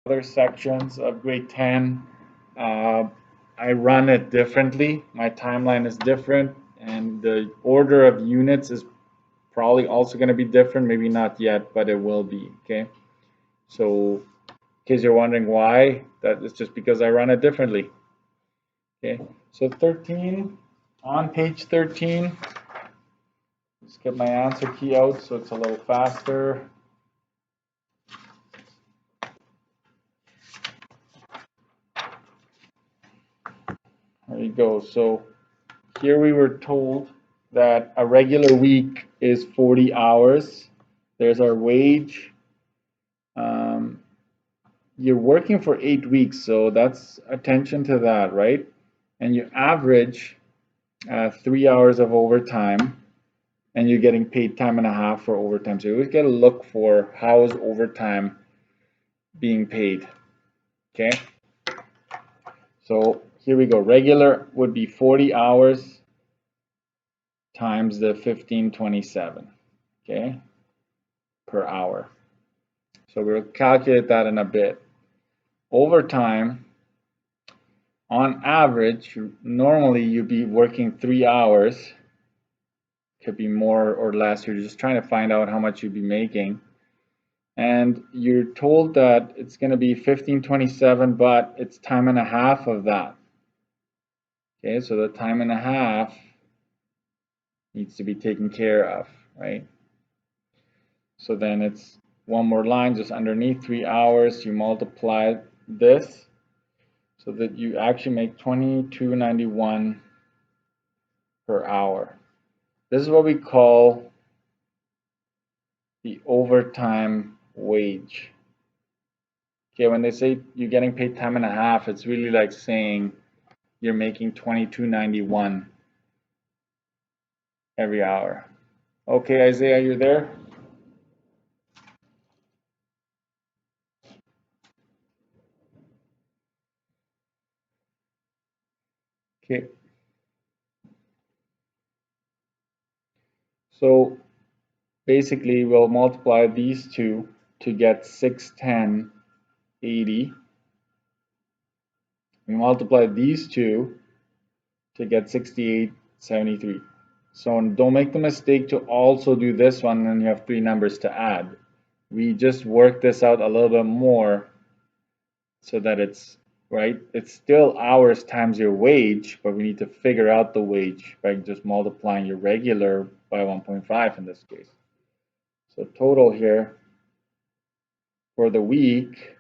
other sections of grade 10, I run it differently. My timeline is different, and the order of units is probably also going to be different. Maybe not yet, but it will be. Okay. So, in case you're wondering why, that is just because I run it differently. Okay. So 13, on page 13, let's get my answer key out so it's a little faster. There you go. So here we were told that a regular week is 40 hours. There's our wage. You're working for 8 weeks, so that's attention to that, right? And you average 3 hours of overtime, and you're getting paid time and a half for overtime. So you always got to look for how is overtime being paid. Okay. So here we go. Regular would be 40 hours times the 1527, okay, per hour. So we'll calculate that in a bit. Overtime, on average, normally you'd be working 3 hours. Could be more or less. You're just trying to find out how much you'd be making. And you're told that it's going to be 1527, but it's time and a half of that. Okay, so the time and a half needs to be taken care of, right? So then it's one more line just underneath 3 hours. You multiply this so that you actually make $22.91 per hour. This is what we call the overtime wage. Okay, when they say you're getting paid time and a half, it's really like saying you're making $22.91 every hour. Okay, Isaiah, you're there? Okay. So basically, we'll multiply these two to get 610.80. We multiply these two to get 68.73. So don't make the mistake to also do this one and you have 3 numbers to add. We just work this out a little bit more so that it's right. It's still hours times your wage, but we need to figure out the wage by just multiplying your regular by 1.5 in this case. So total here for the week,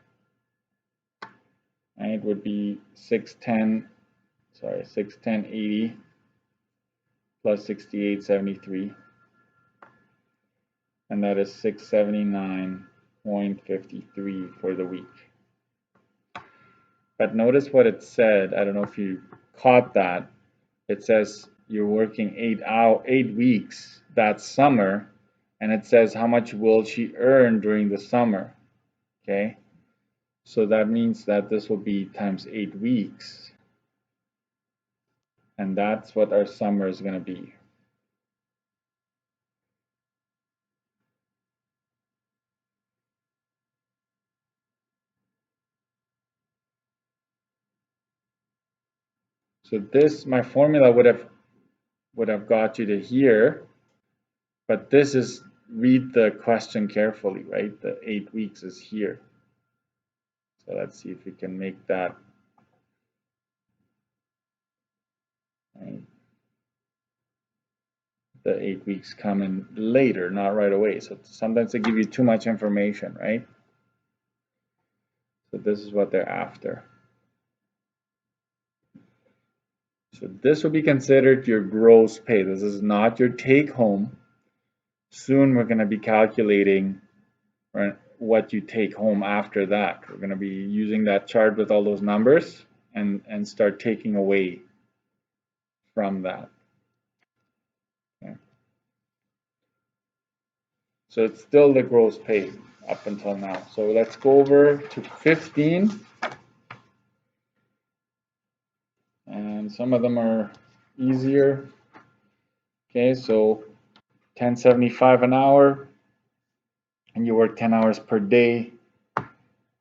and it would be 610.80 plus 68.73, and that is 679.53 for the week. But notice what it said. I don't know if you caught that. It says you're working 8 weeks that summer, and it says how much will she earn during the summer. Okay, so that means that this will be times 8 weeks, and that's what our summer is going to be. So this, my formula would have got you to here, but this is, read the question carefully, right? The 8 weeks is here. So let's see if we can make that. Right? The 8 weeks come in later, not right away. So sometimes they give you too much information, right? So this is what they're after. So this will be considered your gross pay. This is not your take home. Soon we're going to be calculating what you take home after that. We're going to be using that chart with all those numbers and start taking away from that. Okay. So it's still the gross pay up until now. So let's go over to 15. And some of them are easier. Okay, so $10.75 an hour, and you work 10 hours per day.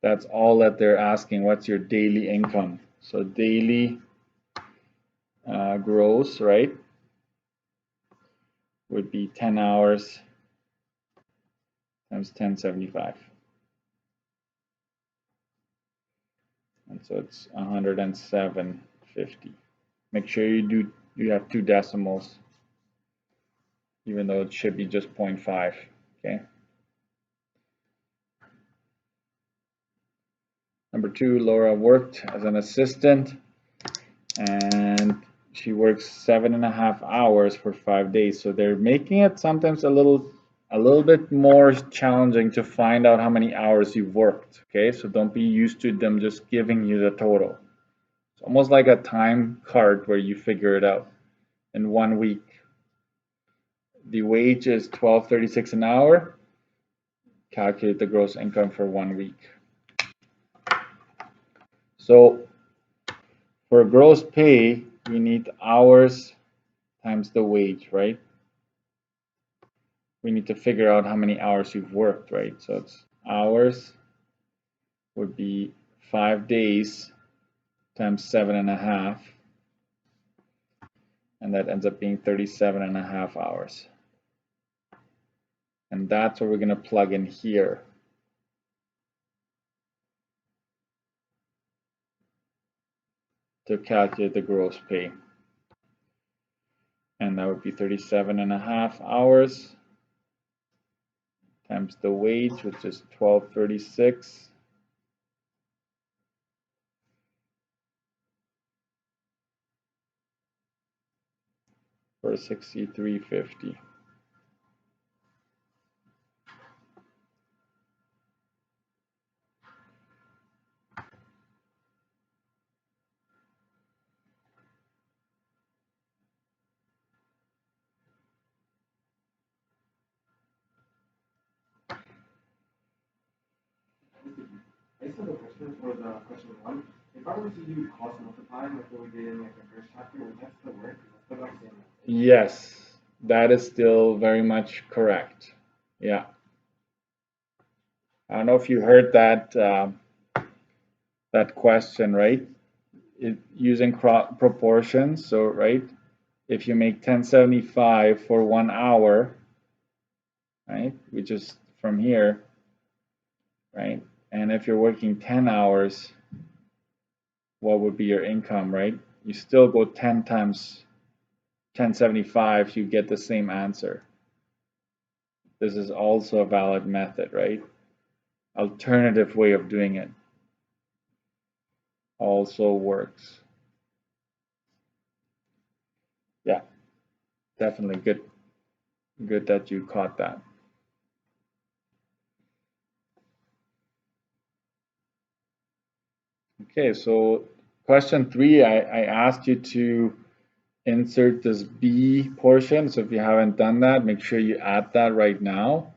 That's all that they're asking. What's your daily income? So daily gross, right, would be 10 hours times 1075. And so it's 107.50. Make sure you have 2 decimals, even though it should be just 0.5. Okay. Number 2, Laura worked as an assistant, and she works 7.5 hours for 5 days. So they're making it sometimes a little bit more challenging to find out how many hours you've worked. Okay, so don't be used to them just giving you the total. It's almost like a time card where you figure it out in 1 week. The wage is $12.36 an hour. Calculate the gross income for 1 week. So for gross pay, we need hours times the wage, right? We need to figure out how many hours you've worked, right? So it's hours would be 5 days times 7.5, and that ends up being 37.5 hours. And that's what we're going to plug in here. To calculate the gross pay. And that would be 37.5 hours times the wage, which is $12.36. For $63.50. I just have a question for the question 1. If I were to use cost multiply like what we did in like the first chapter, would that still work? Still not saying that. Yes, that is still very much correct. Yeah. I don't know if you heard that that question, right? Using proportions. So, right, if you make 1075 for 1 hour, right, which is from here, right, and if you're working 10 hours, what would be your income, right? You still go 10 times 1075, you get the same answer. This is also a valid method, right? Alternative way of doing it also works. Yeah, definitely good that you caught that. Okay, so question 3, I asked you to insert this B portion. So if you haven't done that, make sure you add that right now.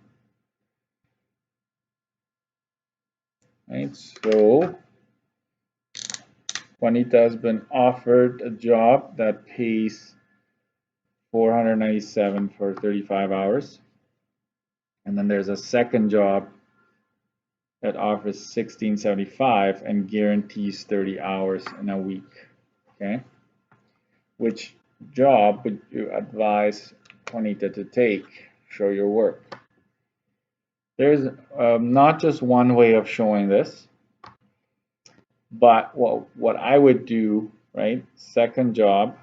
Right, so Juanita has been offered a job that pays $497 for 35 hours. And then there's a second job that offers $16.75 and guarantees 30 hours in a week. Okay, which job would you advise Juanita to take? Show your work. There's not just one way of showing this, but what I would do, right? Second job,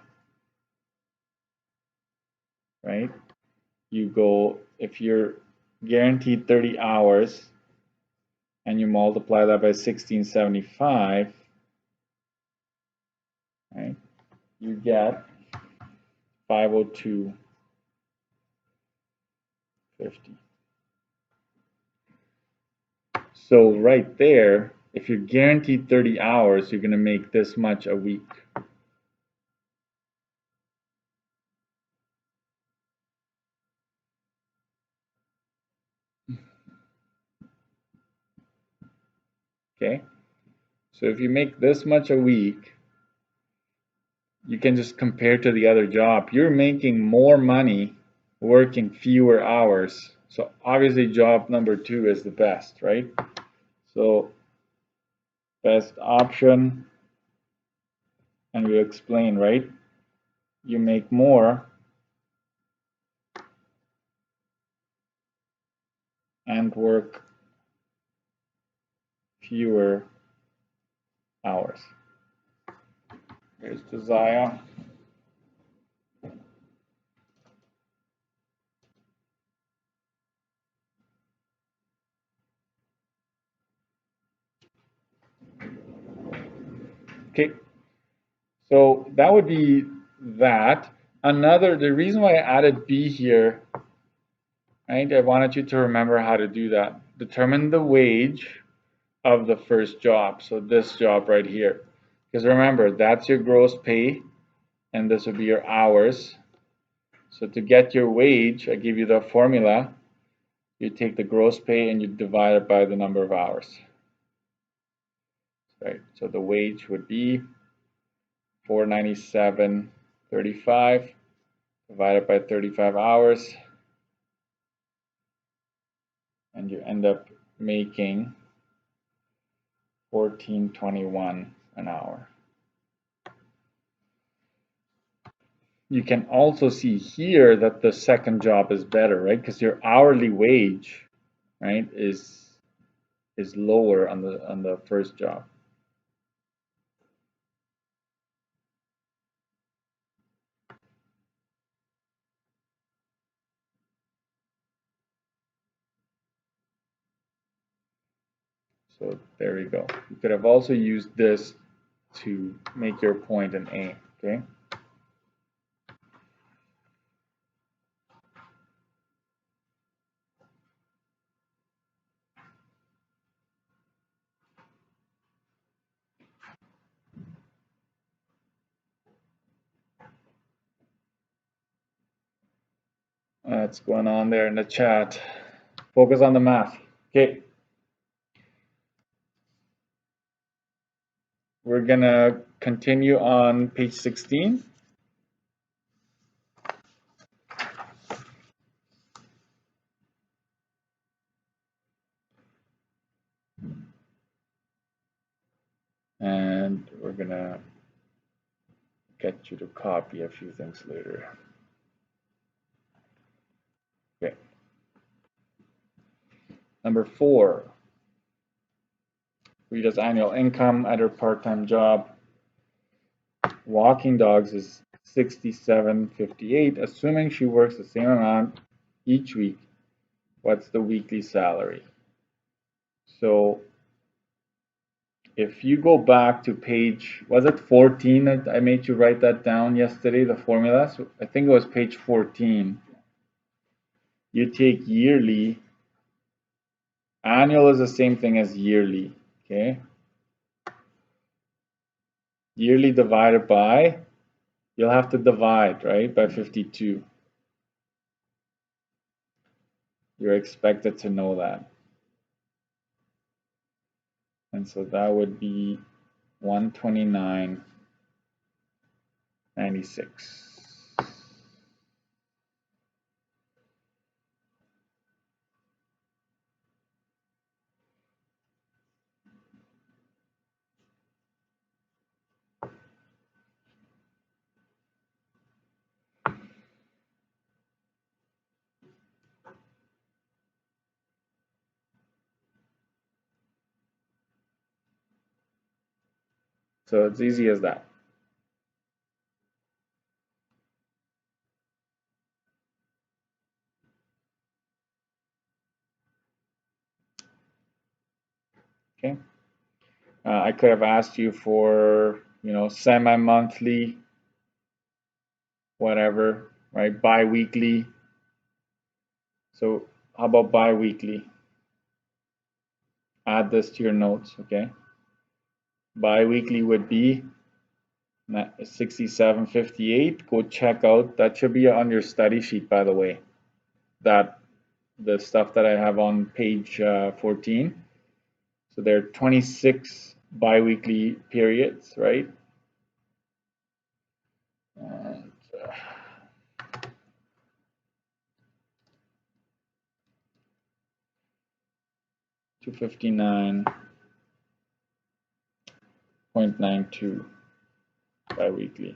right? You go, if you're guaranteed 30 hours and you multiply that by 1675, right? You get 502.50. So right there, if you're guaranteed 30 hours, you're going to make this much a week. Okay, so if you make this much a week, you can just compare to the other job. You're making more money working fewer hours. So obviously job number 2 is the best, right? So best option, and we explain, right? You make more and work fewer hours. Here's Josiah. Okay, so that would be that. The reason why I added B here, right? I wanted you to remember how to do that. Determine the wage of the first job. So this job right here. Because remember, that's your gross pay, and this would be your hours. So to get your wage, I give you the formula. You take the gross pay and you divide it by the number of hours. Right? So the wage would be $497.35 divided by 35 hours, and you end up making $14.21 an hour. You can also see here that the second job is better, right? Because your hourly wage, right, is lower on the first job. So there you go. You could have also used this to make your point in A, okay? What's going on there in the chat? Focus on the math. Okay. We're gonna continue on page 16. And we're gonna get you to copy a few things later. Okay. Number 4. Rita's annual income at her part-time job. Walking dogs is $67.58, assuming she works the same amount each week. What's the weekly salary? So if you go back to page, was it 14 that I made you write that down yesterday, the formula? So I think it was page 14. You take yearly. Annual is the same thing as yearly, okay? Yearly divided by, you'll have to divide, right, by 52. You're expected to know that. And so that would be 129.96. So it's easy as that. Okay. I could have asked you for, semi-monthly, whatever, right? Bi-weekly. So how about bi-weekly? Add this to your notes, okay? Bi-weekly would be 67.58. Go check out. That should be on your study sheet, by the way. The stuff that I have on page 14. So there are 26 bi-weekly periods, right? And, 259 0.92 biweekly.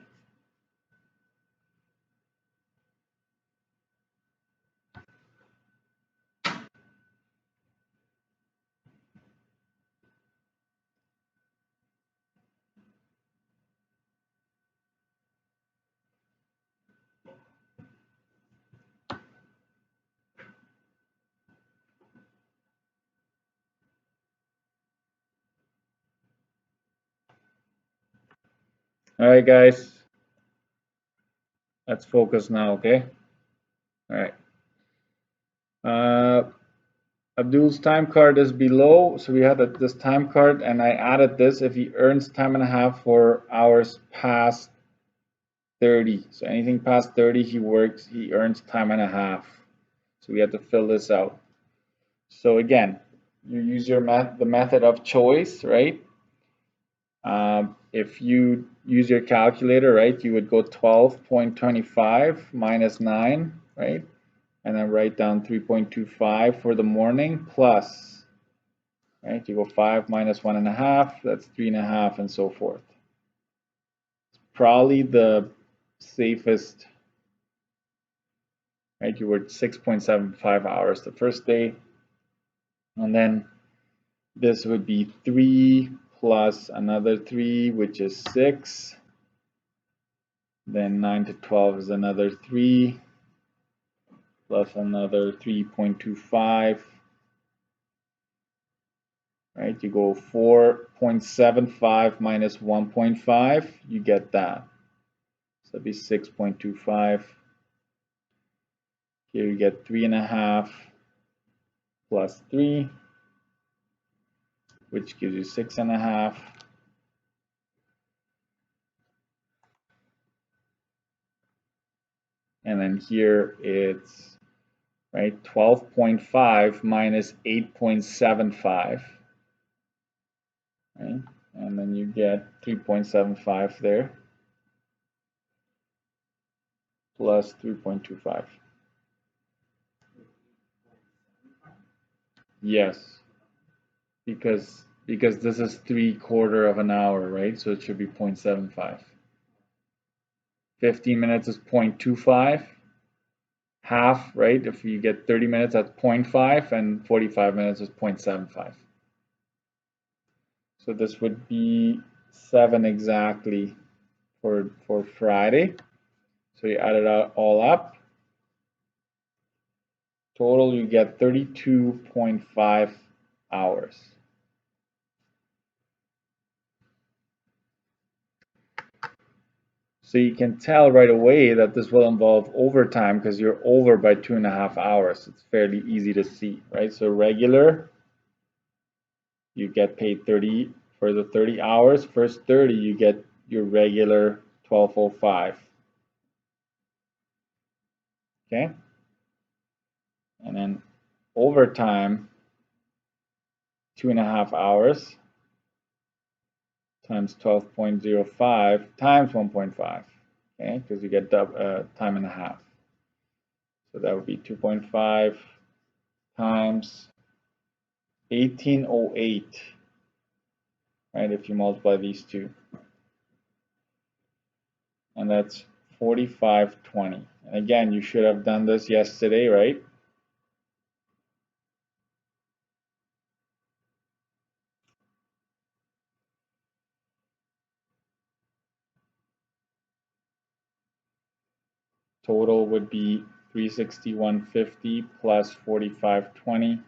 All right, guys, let's focus now, okay? All right. Abdul's time card is below, so we had this time card, and I added this. If he earns time and a half for hours past 30, so anything past 30 he works, he earns time and a half. So we have to fill this out. So again, you use the method of choice, right? If you use your calculator, right, you would go 12.25 minus 9, right? And then write down 3.25 for the morning plus, right? You go 5 minus 1.5, that's 3.5, and so forth. It's probably the safest, right? You worked 6.75 hours the first day, and then this would be 3 plus another 3, which is 6. Then 9 to 12 is another 3 plus another 3.25. Right, you go 4.75 minus 1.5, you get that. So it'd be 6.25. Here you get 3.5 plus 3, which gives you 6.5. And then here it's, right, 12.5 minus 8.75. Right? And then you get 3.75 there plus 3.25. Yes, because this is 3/4 of an hour, right? So it should be 0.75. 15 minutes is 0.25. Half, right? If you get 30 minutes, that's 0.5, and 45 minutes is 0.75. So this would be 7 exactly for Friday. So you add it all up. Total, you get 32.5 hours. So you can tell right away that this will involve overtime because you're over by 2.5 hours. It's fairly easy to see, right? So regular, you get paid 30 for the 30 hours. First 30, you get your regular 12.05. Okay? And then overtime, 2.5 hours times 12.05 times 1.5. Okay? Because you get time and a half. So that would be 2.5 times 1808, right, if you multiply these two. And that's 4520. And again, you should have done this yesterday, right? Total would be 361.50 plus 4520.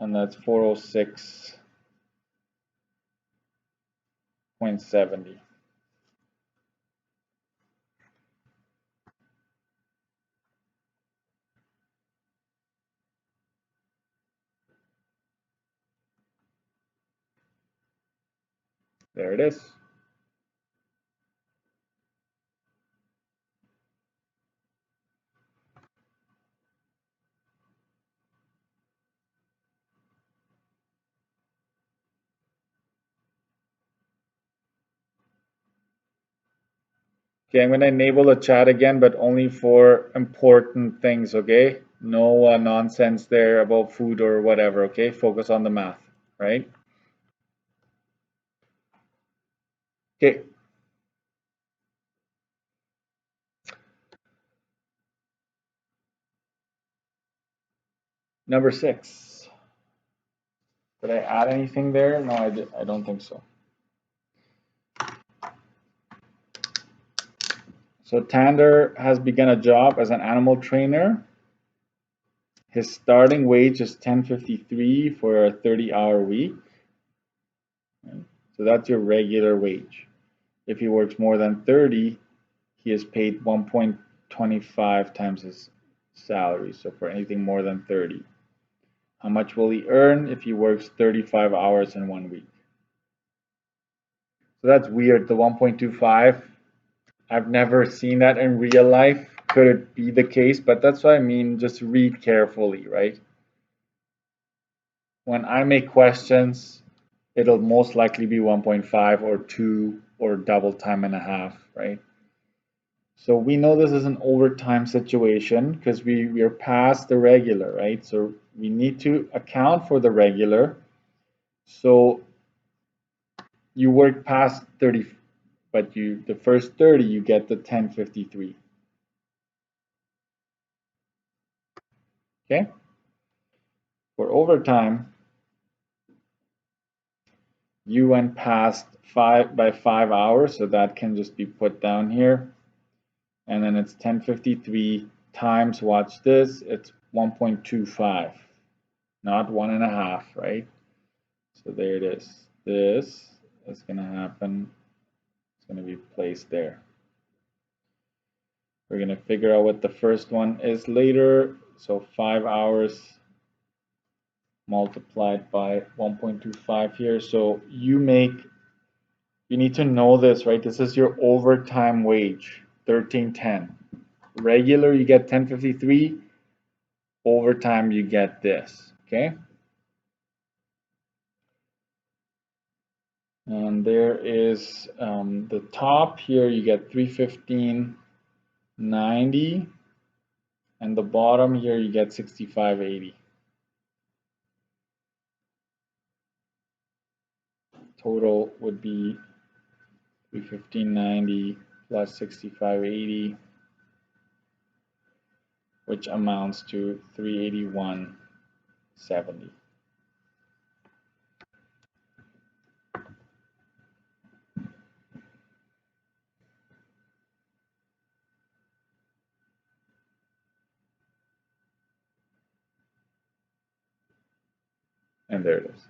And that's 406.70. There it is. Okay, I'm going to enable the chat again, but only for important things, okay? No nonsense there about food or whatever, okay? Focus on the math, right? Okay. Number 6. Did I add anything there? No, I don't think so. So Tander has begun a job as an animal trainer. His starting wage is $10.53 for a 30-hour week. So that's your regular wage. If he works more than 30, he is paid 1.25 times his salary. So for anything more than 30. How much will he earn if he works 35 hours in 1 week? So that's weird, the 1.25. I've never seen that in real life. Could it be the case? But that's what I mean, just read carefully, right? When I make questions, it'll most likely be 1.5 or 2 or double time and a half, right? So we know this is an overtime situation because we are past the regular, right? So we need to account for the regular. So you work past 30, but the first 30 you get the 10.53. Okay? For overtime, you went past 5 hours, so that can just be put down here. And then it's 10.53 times, watch this, it's 1.25, not 1.5, right? So there it is. This is going to happen. It's going to be placed there. We're going to figure out what the first one is later. So 5 hours multiplied by 1.25 here. So you need to know this, right? This is your overtime wage, 13.10. Regular, you get 10.53. Overtime, you get this, okay? And there is the top here, you get 315.90, and the bottom here, you get 65.80. Total would be 315.90 plus 65.80, which amounts to 381.70. And there it is.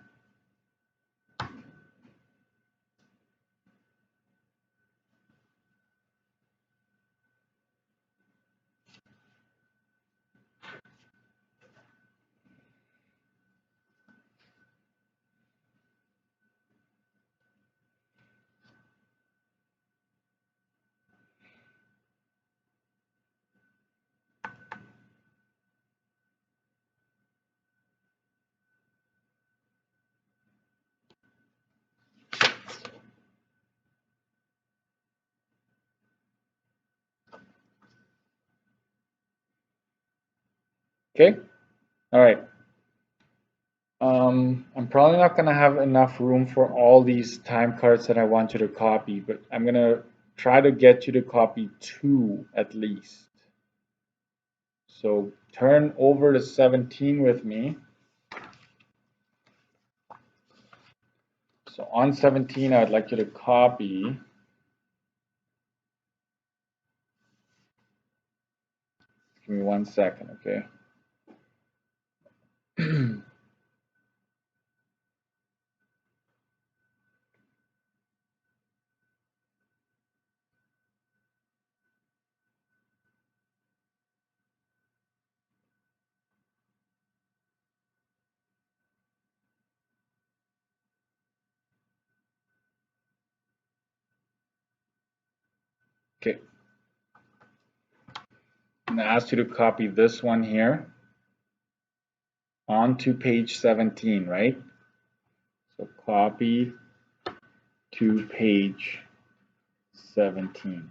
Okay, all right. I'm probably not going to have enough room for all these time cards that I want you to copy, but I'm going to try to get you to copy 2 at least. So turn over to 17 with me. So on 17, I'd like you to copy Give me 1 second, okay? Okay. I'm going to ask you to copy this one here onto page 17, right? So copy to page 17.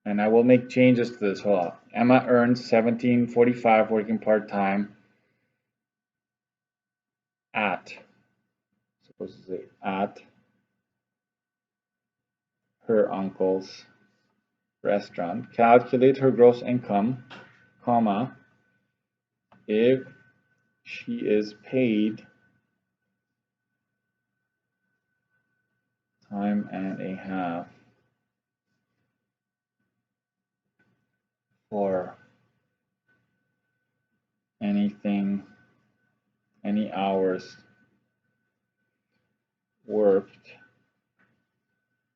And I will make changes to this. Hold on. Emma earns $17.45 working part-time at, supposed to say at her uncle's restaurant. Calculate her gross income, comma, if she is paid time and a half for anything, any hours worked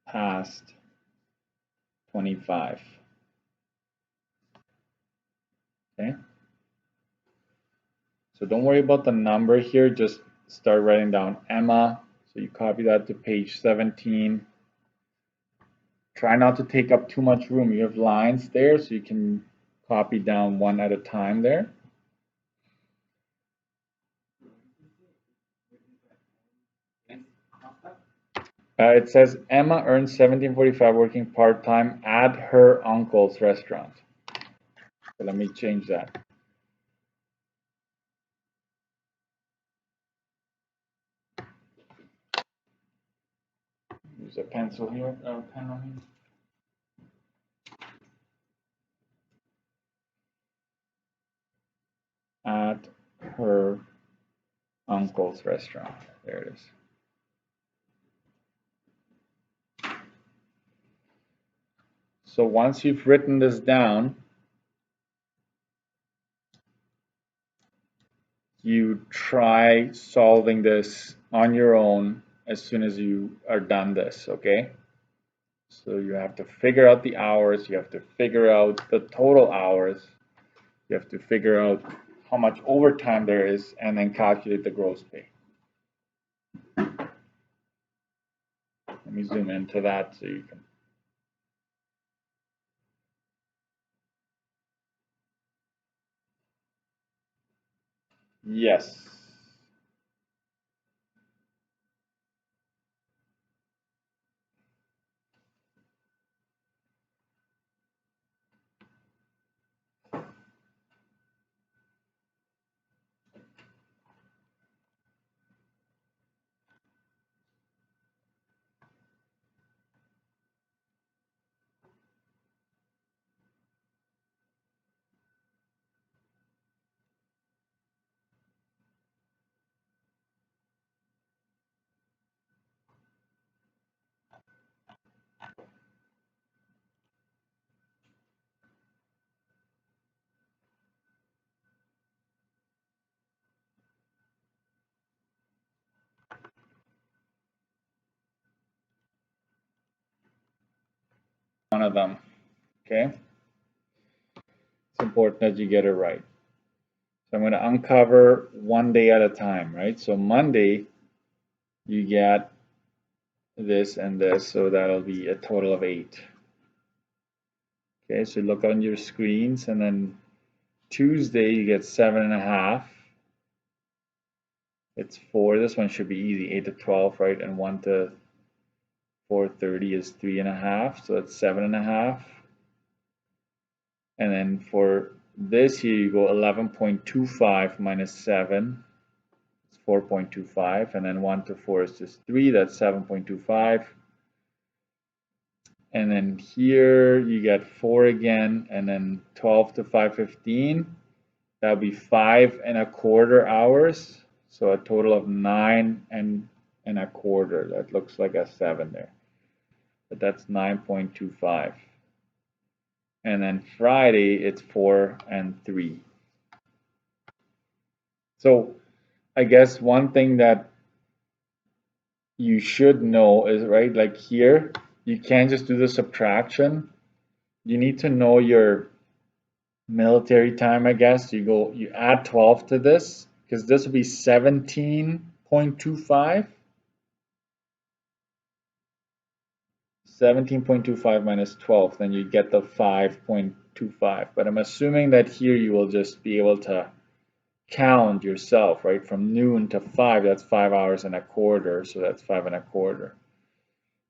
past 25. Okay? So don't worry about the number here, just start writing down Emma. So you copy that to page 17. Try not to take up too much room. You have lines there, so you can copy down one at a time there. It says Emma earns $17.45 working part-time at her uncle's restaurant. So let me change that. Use a pencil here, pen on here. At her uncle's restaurant. There it is. So once you've written this down, you try solving this on your own as soon as you are done this, okay? So you have to figure out the hours, you have to figure out the total hours, you have to figure out how much overtime there is, and then calculate the gross pay. Let me zoom into that so you can. Yes. One of them, okay? It's important that you get it right. So I'm going to uncover one day at a time, right? So Monday, you get this and this, so that'll be a total of 8. Okay, so look on your screens, and then Tuesday you get 7.5. It's 4. This one should be easy, 8 to 12, right? And 1 to 4:30 is 3.5, so that's 7.5. And then for this here, you go 11.25 minus 7. It's 4.25, and then 1 to 4 is just 3. That's 7.25. And then here you get 4 again, and then 12 to 5:15. That'll be 5.25 hours. So a total of 9.25. That looks like a 7 there, but that's 9.25. And then Friday it's 4 and 3. So I guess one thing that you should know is, right, like here, you can't just do the subtraction. You need to know your military time, I guess. You add 12 to this, because this will be 17.25. 17.25 minus 12, then you get the 5.25. But I'm assuming that here you will just be able to count yourself, right? From noon to 5, that's 5.25 hours, so that's 5.25.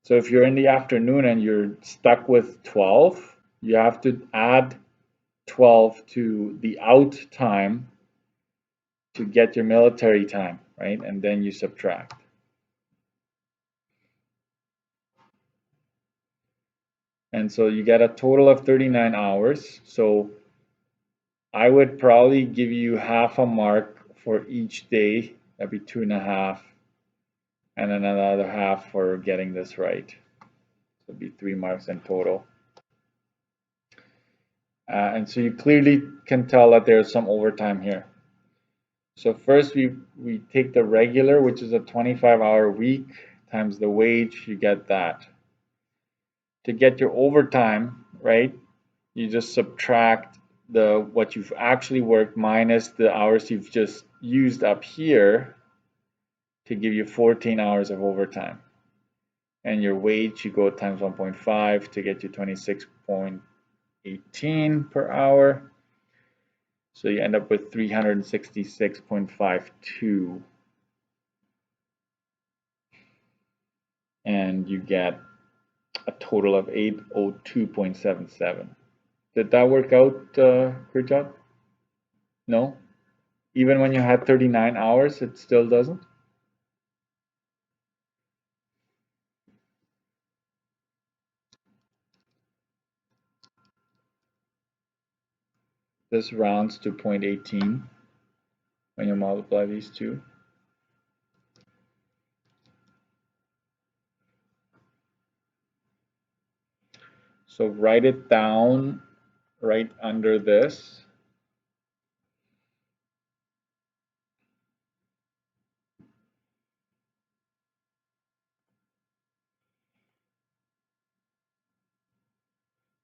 So if you're in the afternoon and you're stuck with 12, you have to add 12 to the out time to get your military time, right? And then you subtract. And so you get a total of 39 hours. So I would probably give you half a mark for each day. That'd be 2.5. And then another half for getting this right. So it'd be 3 marks in total. And so you clearly can tell that there's some overtime here. So first we take the regular, which is a 25-hour week, times the wage, you get that. To get your overtime, right, you just subtract what you've actually worked minus the hours you've just used up here to give you 14 hours of overtime. And your wage, you go times 1.5 to get you 26.18 per hour. So you end up with 366.52. And you get a total of 802.77. Did that work out, Gurjot? No? Even when you had 39 hours, it still doesn't? This rounds to 0.18 when you multiply these two. So write it down right under this.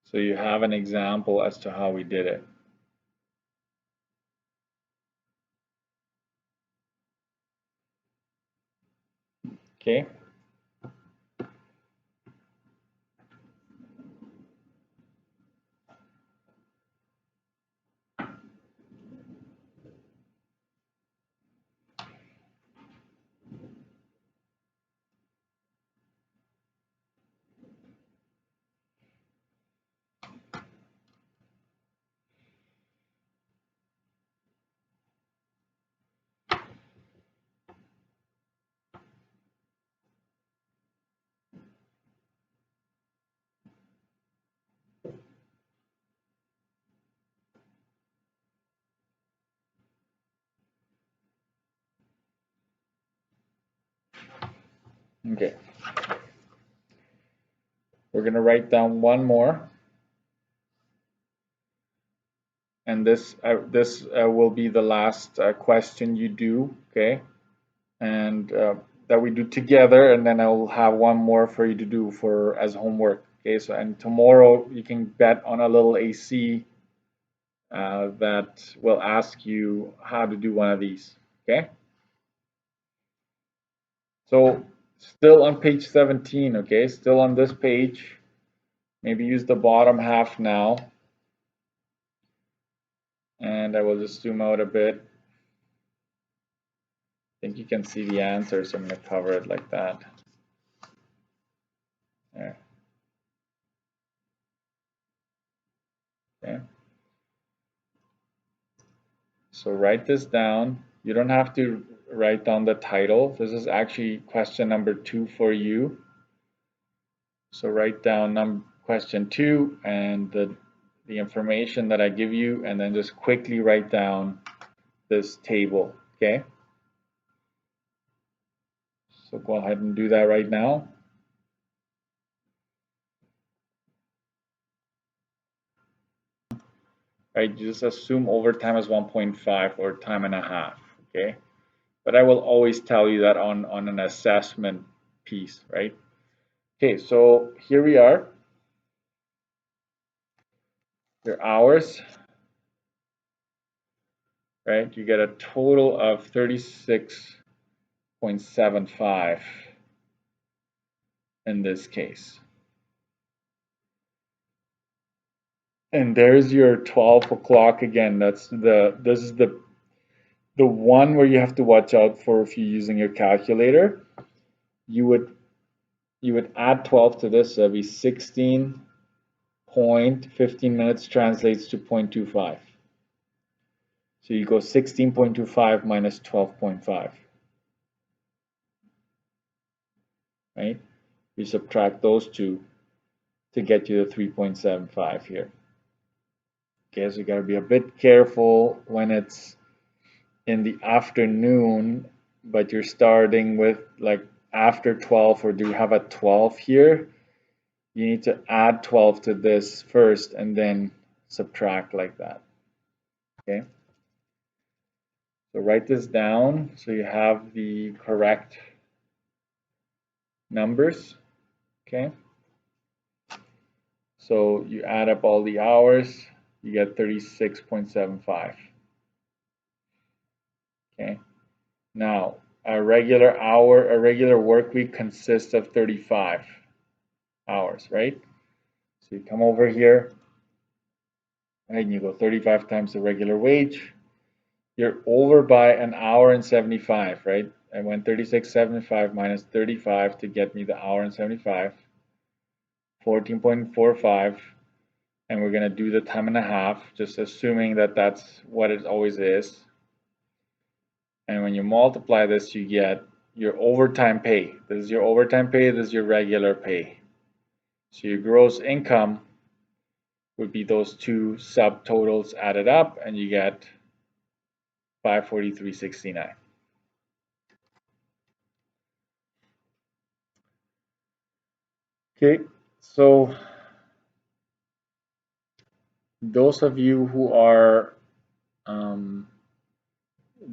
So you have an example as to how we did it. Okay? Okay. We're going to write down one more. And this will be the last question you do, okay? And that we do together, and then I will have one more for you to do as homework, okay? So, and tomorrow you can bet on a little AC that will ask you how to do one of these, okay? So still on page 17, okay? Still on this page. Maybe use the bottom half now. And I will just zoom out a bit. I think you can see the answer, so I'm going to cover it like that. There. Okay. So write this down. You don't have to write down the title. This is actually question number 2 for you. So write down question 2 and the information that I give you, and then just quickly write down this table, okay? So go ahead and do that right now. Right, you just assume overtime is 1.5 or time and a half, okay? But I will always tell you that on an assessment piece, right? Okay, so here we are. Your hours, right? You get a total of 36.75 in this case. And there's your 12 o'clock again. This is the one where you have to watch out for if you're using your calculator. You would add 12 to this, so that'd be 16.15 minutes translates to 0.25. So you go 16.25 minus 12.5. Right? You subtract those two. to get you to 3.75 here. Okay, so you got to be a bit careful when it's in the afternoon, but you're starting with like after 12, or do you have a 12 here? You need to add 12 to this first and then subtract like that. Okay. So write this down so you have the correct numbers. Okay. So you add up all the hours, you get 36.75. Okay. Now, a regular work week consists of 35 hours, right? So you come over here, right, and you go 35 times the regular wage. You're over by an hour and 75, right? I went 36.75 minus 35 to get me the hour and 75, 14.45, and we're going to do the time and a half, just assuming that that's what it always is. And when you multiply this, you get your overtime pay. This is your overtime pay, this is your regular pay. So your gross income would be those two subtotals added up, and you get 543.69. Okay, so those of you who are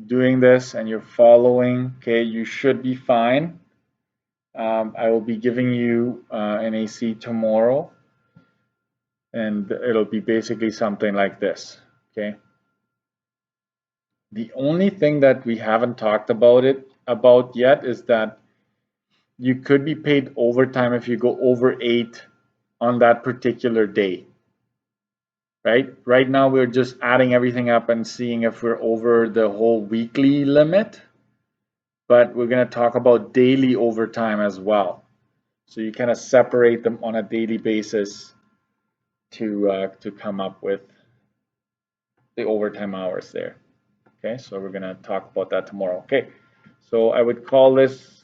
doing this and you're following, okay, you should be fine. I will be giving you an AC tomorrow, and it'll be basically something like this, okay? The only thing that we haven't talked about yet is that you could be paid overtime if you go over 8 on that particular day, right? Right now we're just adding everything up and seeing if we're over the whole weekly limit, but we're going to talk about daily overtime as well. So you kind of separate them on a daily basis to come up with the overtime hours there. Okay, so we're going to talk about that tomorrow. Okay, so I would call this